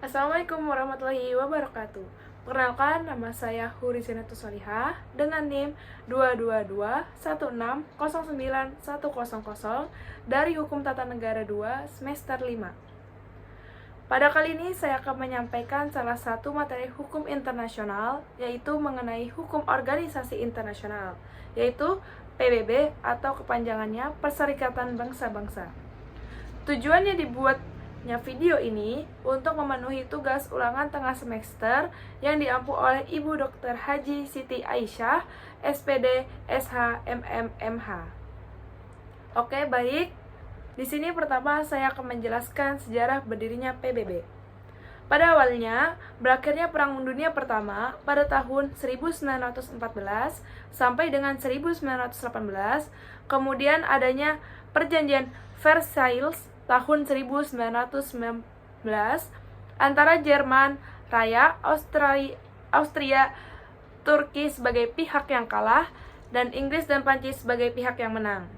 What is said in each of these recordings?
Assalamualaikum warahmatullahi wabarakatuh. Perkenalkan, nama saya Huri Sinatus Solihah dengan NIM 222-1609100 dari Hukum Tata Negara 2 semester 5. Pada kali ini saya akan menyampaikan salah satu materi hukum internasional, yaitu mengenai hukum organisasi internasional, yaitu PBB atau kepanjangannya Perserikatan Bangsa-Bangsa. Tujuannya dibuatnya video ini untuk memenuhi tugas ulangan tengah semester yang diampu oleh Ibu Dr. Haji Siti Aisyah, SPD, SH, MH. Oke, baik. Di sini pertama saya akan menjelaskan sejarah berdirinya PBB. Pada awalnya, berakhirnya Perang Dunia Pertama pada tahun 1914 sampai dengan 1918, kemudian adanya Perjanjian Versailles tahun 1919 antara Jerman Raya, Austria, Turki sebagai pihak yang kalah, dan Inggris dan Prancis sebagai pihak yang menang.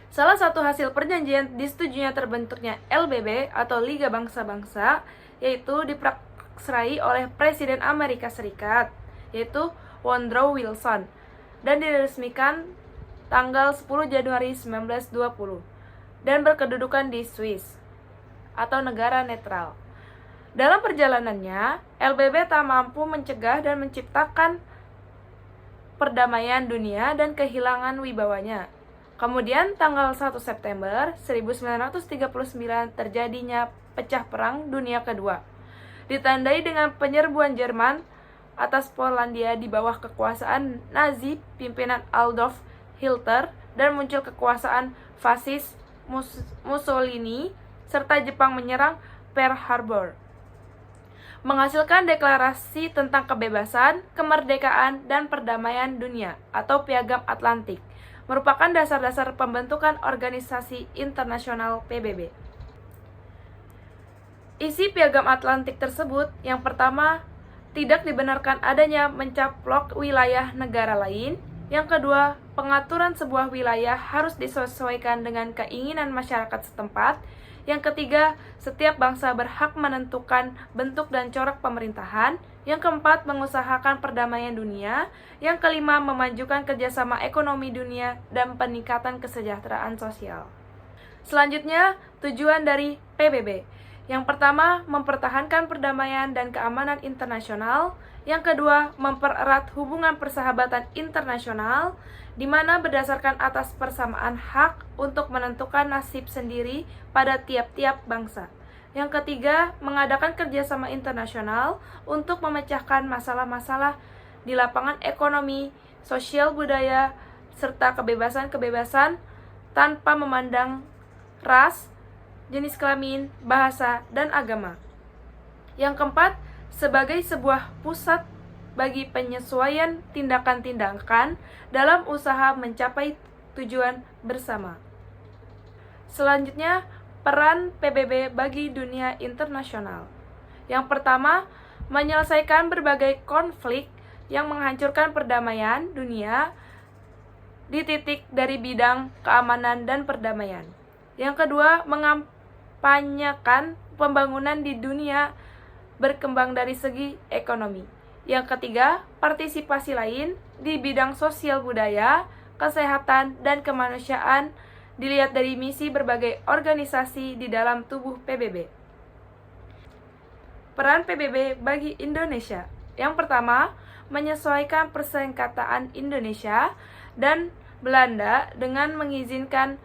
Salah satu hasil perjanjian disetujunya terbentuknya LBB atau Liga Bangsa-Bangsa, yaitu diprakarsai oleh Presiden Amerika Serikat, yaitu Woodrow Wilson, dan diresmikan tanggal 10 Januari 1920, dan berkedudukan di Swiss, atau negara netral. Dalam perjalanannya, LBB tak mampu mencegah dan menciptakan perdamaian dunia dan kehilangan wibawanya. Kemudian tanggal 1 September 1939 terjadinya pecah perang dunia kedua, ditandai dengan penyerbuan Jerman atas Polandia di bawah kekuasaan Nazi pimpinan Adolf Hitler, dan muncul kekuasaan fasis Mussolini, serta Jepang menyerang Pearl Harbor, menghasilkan deklarasi tentang kebebasan, kemerdekaan, dan perdamaian dunia atau Piagam Atlantik, merupakan dasar-dasar pembentukan organisasi internasional PBB. Isi Piagam Atlantik tersebut, yang pertama, tidak dibenarkan adanya mencaplok wilayah negara lain. Yang kedua, pengaturan sebuah wilayah harus disesuaikan dengan keinginan masyarakat setempat. Yang ketiga, setiap bangsa berhak menentukan bentuk dan corak pemerintahan. Yang keempat, mengusahakan perdamaian dunia. Yang kelima, memajukan kerjasama ekonomi dunia dan peningkatan kesejahteraan sosial. Selanjutnya, tujuan dari PBB. Yang pertama, mempertahankan perdamaian dan keamanan internasional. Yang kedua, mempererat hubungan persahabatan internasional, di mana berdasarkan atas persamaan hak untuk menentukan nasib sendiri pada tiap-tiap bangsa. Yang ketiga, mengadakan kerjasama internasional untuk memecahkan masalah-masalah di lapangan ekonomi, sosial, budaya, serta kebebasan-kebebasan tanpa memandang ras, jenis kelamin, bahasa, dan agama. Yang keempat, sebagai sebuah pusat bagi penyesuaian tindakan-tindakan dalam usaha mencapai tujuan bersama. Selanjutnya, peran PBB bagi dunia internasional. Yang pertama, menyelesaikan berbagai konflik yang menghancurkan perdamaian dunia di titik dari bidang keamanan dan perdamaian. Yang kedua, mengampanyekan pembangunan di dunia berkembang dari segi ekonomi. Yang ketiga, partisipasi lain di bidang sosial budaya, kesehatan, dan kemanusiaan dilihat dari misi berbagai organisasi di dalam tubuh PBB. Peran PBB bagi Indonesia. Yang pertama, menyesuaikan persengketaan Indonesia dan Belanda dengan mengizinkan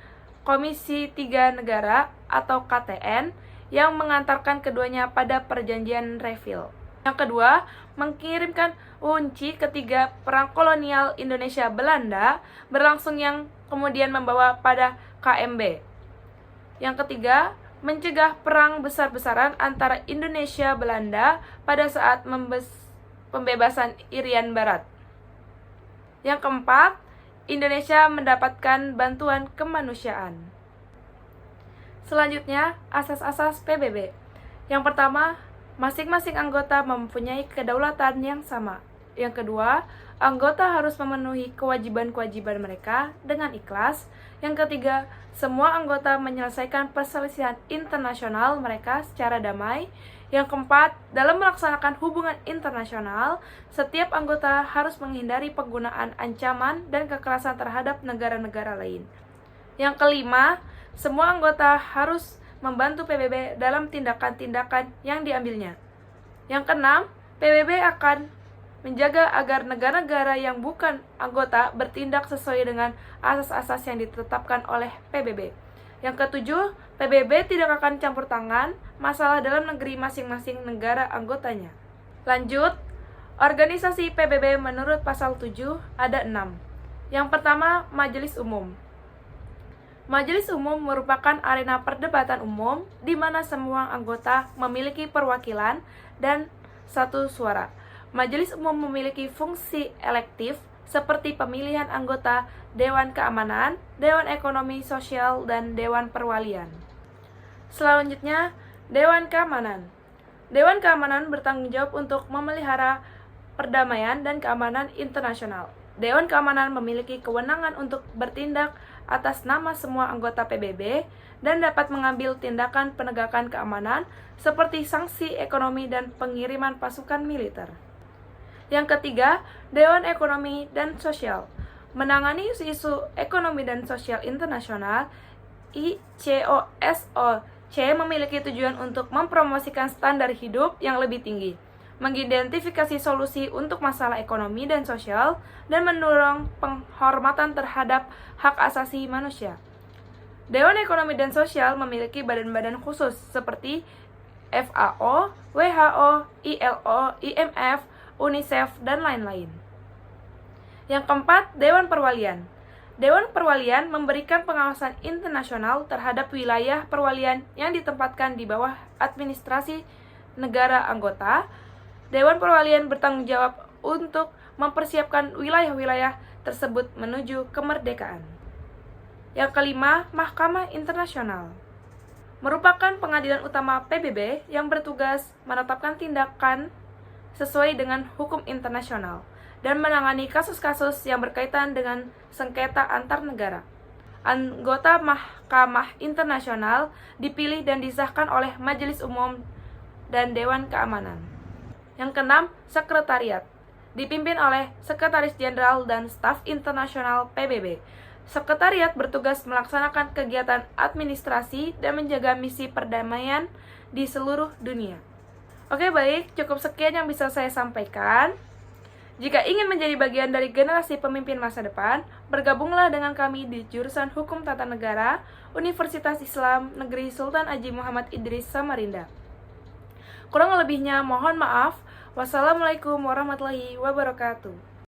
Komisi Tiga Negara atau KTN yang mengantarkan keduanya pada perjanjian Reville. Yang kedua, mengirimkan kunci ketiga perang kolonial Indonesia-Belanda berlangsung yang kemudian membawa pada KMB. Yang ketiga, mencegah perang besar-besaran antara Indonesia-Belanda pada saat pembebasan Irian Barat. Yang keempat, Indonesia mendapatkan bantuan kemanusiaan. Selanjutnya, asas-asas PBB. Yang pertama, masing-masing anggota mempunyai kedaulatan yang sama. Yang kedua, anggota harus memenuhi kewajiban-kewajiban mereka dengan ikhlas. Yang ketiga, semua anggota menyelesaikan perselisihan internasional mereka secara damai. Yang keempat, dalam melaksanakan hubungan internasional, setiap anggota harus menghindari penggunaan ancaman dan kekerasan terhadap negara-negara lain. Yang kelima, semua anggota harus membantu PBB dalam tindakan-tindakan yang diambilnya. Yang keenam, PBB akan menjaga agar negara-negara yang bukan anggota bertindak sesuai dengan asas-asas yang ditetapkan oleh PBB. Yang ketujuh, PBB tidak akan campur tangan masalah dalam negeri masing-masing negara anggotanya. Lanjut, organisasi PBB menurut pasal 7 ada 6. Yang pertama, Majelis Umum. Majelis Umum merupakan arena perdebatan umum di mana semua anggota memiliki perwakilan dan satu suara. Majelis Umum memiliki fungsi elektif seperti pemilihan anggota Dewan Keamanan, Dewan Ekonomi Sosial, dan Dewan Perwalian. Selanjutnya, Dewan Keamanan. Dewan Keamanan bertanggung jawab untuk memelihara perdamaian dan keamanan internasional. Dewan Keamanan memiliki kewenangan untuk bertindak atas nama semua anggota PBB dan dapat mengambil tindakan penegakan keamanan seperti sanksi ekonomi dan pengiriman pasukan militer. Yang ketiga, Dewan Ekonomi dan Sosial. Menangani isu-isu ekonomi dan sosial internasional, ICOSOC memiliki tujuan untuk mempromosikan standar hidup yang lebih tinggi, mengidentifikasi solusi untuk masalah ekonomi dan sosial, dan mendorong penghormatan terhadap hak asasi manusia. Dewan Ekonomi dan Sosial memiliki badan-badan khusus seperti FAO, WHO, ILO, IMF, UNICEF, dan lain-lain. Yang keempat, Dewan Perwalian. Dewan Perwalian memberikan pengawasan internasional terhadap wilayah perwalian yang ditempatkan di bawah administrasi negara anggota. Dewan Perwalian bertanggung jawab untuk mempersiapkan wilayah-wilayah tersebut menuju kemerdekaan. Yang kelima, Mahkamah Internasional. Merupakan pengadilan utama PBB yang bertugas menetapkan tindakan sesuai dengan hukum internasional dan menangani kasus-kasus yang berkaitan dengan sengketa antar negara. Anggota Mahkamah Internasional dipilih dan disahkan oleh Majelis Umum dan Dewan Keamanan. Yang keenam, Sekretariat. Dipimpin oleh Sekretaris Jenderal dan Staf Internasional PBB. Sekretariat bertugas melaksanakan kegiatan administrasi dan menjaga misi perdamaian di seluruh dunia. Oke, baik, cukup sekian yang bisa saya sampaikan. Jika ingin menjadi bagian dari generasi pemimpin masa depan, bergabunglah dengan kami di jurusan Hukum Tata Negara, Universitas Islam Negeri Sultan Haji Muhammad Idris Samarinda. Kurang lebihnya mohon maaf. Wassalamualaikum warahmatullahi wabarakatuh.